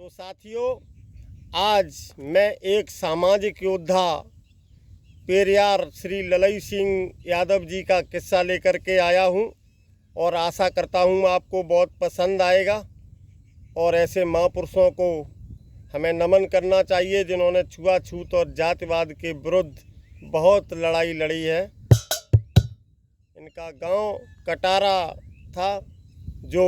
तो साथियों, आज मैं एक सामाजिक योद्धा पेरियार श्री ललई सिंह यादव जी का किस्सा लेकर के आया हूं और आशा करता हूं आपको बहुत पसंद आएगा। और ऐसे महापुरुषों को हमें नमन करना चाहिए जिन्होंने छुआछूत और जातिवाद के विरुद्ध बहुत लड़ाई लड़ी है। इनका गांव कटारा था जो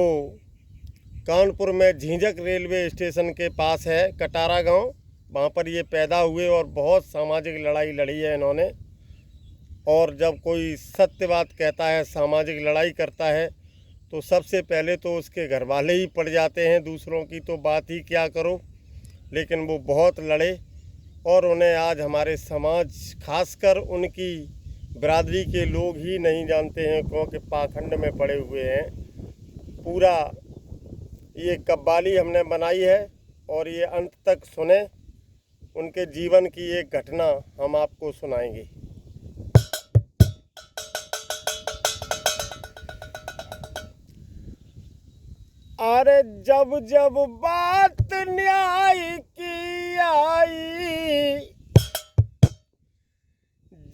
कानपुर में झींझक रेलवे स्टेशन के पास है। कटारा गांव, वहाँ पर ये पैदा हुए और बहुत सामाजिक लड़ाई लड़ी है इन्होंने। और जब कोई सत्य बात कहता है, सामाजिक लड़ाई करता है, तो सबसे पहले तो उसके घर वाले ही पड़ जाते हैं, दूसरों की तो बात ही क्या करो। लेकिन वो बहुत लड़े और उन्हें आज हमारे समाज, खासकर उनकी बिरादरी के लोग ही नहीं जानते हैं, क्योंकि पाखंड में पड़े हुए हैं। पूरा ये कव्वाली हमने बनाई है और ये अंत तक सुने। उनके जीवन की एक घटना हम आपको सुनाएंगे। अरे जब जब बात न्याय की आई,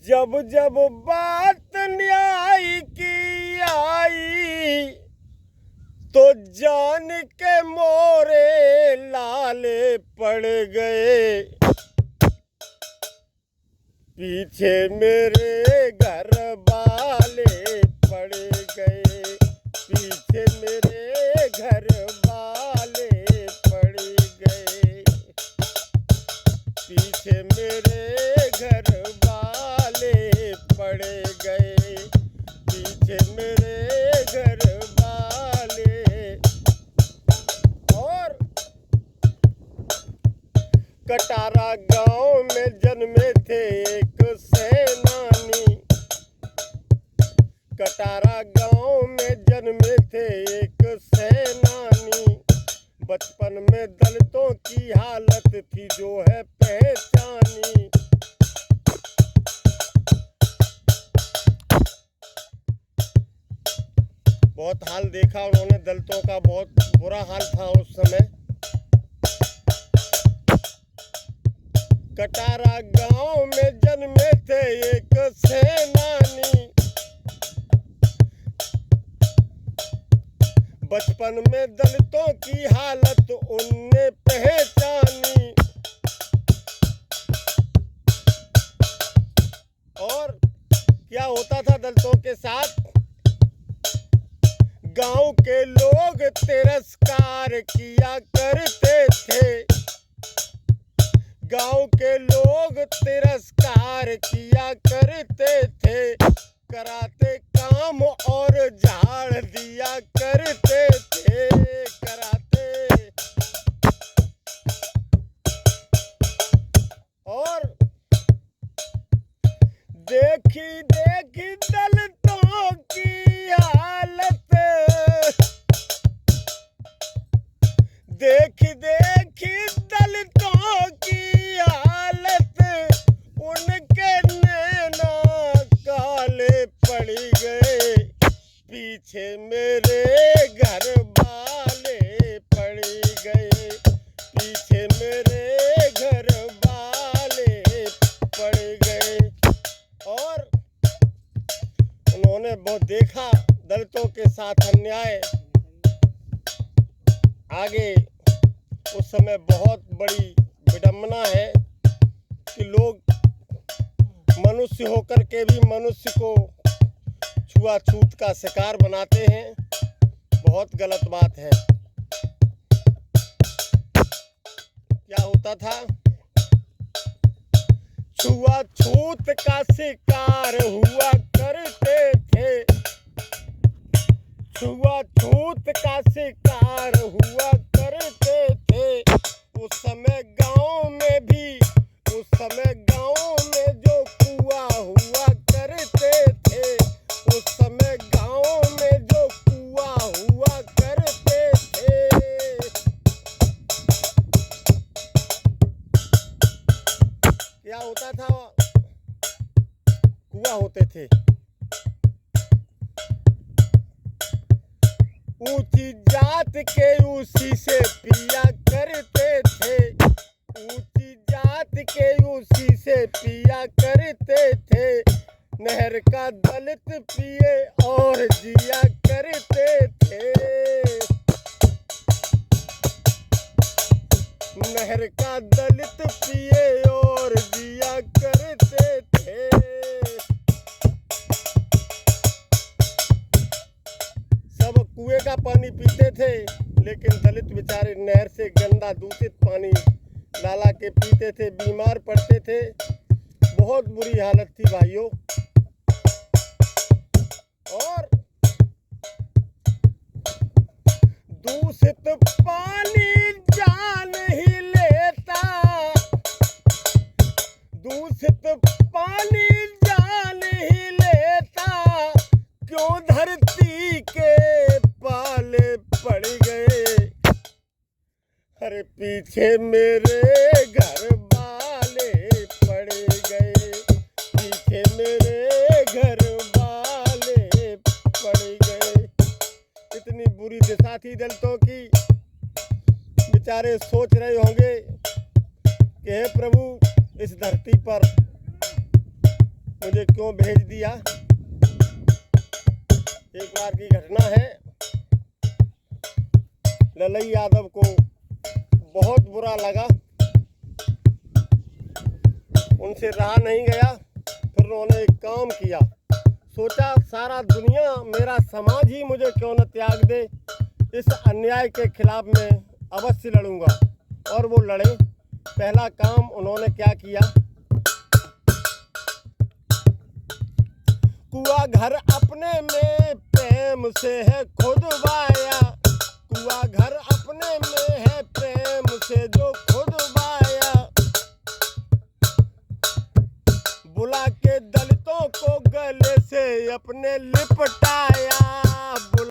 जब जब बात न्याय की आई, तो जान के मोरे लाले पड़ गए। पीछे मेरे घर वाले पड़ गए, पीछे मेरे घर वाले पड़ गए, पीछे मेरे घर वाले पड़ गए, पीछे मेरे घर वाले। और कटारा गांव में जन्मे थे एक सेनानी, कटारा गांव में जन्मे थे एक सेनानी। बचपन में दलितों की हालत थी जो है पहचानी। बहुत हाल देखा उन्होंने, दलितों का बहुत बुरा हाल था उस समय। कटारा गांव में जन्मे थे एक सेनानी। बचपन में दलितों की हालत उनने पहचानी। और क्या होता था दलितों के साथ? गांव के लोग तिरस्कार किया करते थे, गांव के लोग तिरस्कार किया करते थे। कराते काम और झाड़ दिया करते थे, कराते। और देखी देखी दलितों की हालत, देखी देखी दलितों की हालत, उनके नैना काले पड़ गए। पीछे मेरे घर वाले पड़ गए, पीछे मेरे घर वाले पड़ गए। और उन्होंने बहुत देखा दलितों के साथ अन्याय। आगे उस समय बहुत बड़ी विडंबना है कि लोग मनुष्य होकर के भी मनुष्य को छुआछूत का शिकार बनाते हैं। बहुत गलत बात है। क्या होता था? छुआछूत का शिकार हुआ करते थे, छुआछूत का शिकार हुआ करते थे। उस समय गांव में भी, उस समय गांव में जो कुआं हुआ करते थे, उस समय गांव में जो कुआं हुआ करते थे। क्या होता था? कुआं होते थे। ऊंची जात के उसी से पिया करते दलित पिए और जिया करते थे। नहर का दलित पिए और जिया करते थे। सब कुएं का पानी पीते थे, लेकिन दलित बेचारे नहर से गंदा दूषित पानी लाला के पीते थे, बीमार पड़ते थे। बहुत बुरी हालत थी भाइयों। और दूषित पानी जान ही लेता, दूषित पानी जान ही लेता, क्यों धरती के पाले पड़ गए। अरे पीछे मेरे घर वाले पड़ गए, पीछे मेरे घर वाले पड़ गए। इतनी बुरी दशा थी दलितों की। बेचारे सोच रहे होंगे कि हे प्रभु, इस धरती पर मुझे क्यों भेज दिया। एक बार की घटना है, ललई यादव को बहुत बुरा लगा, उनसे रहा नहीं गया। फिर उन्होंने एक काम किया, सोचा सारा दुनिया, मेरा समाज ही मुझे क्यों न त्याग दे, इस अन्याय के खिलाफ मैं अवश्य लड़ूंगा। और वो लड़े। पहला काम उन्होंने क्या किया, कुआ घर अपने में प्रेम से है खुदवाया, कुआ घर अपने में है प्रेम से जो खुदवाया। बुला के दलितों को गले से अपने लिपटाया,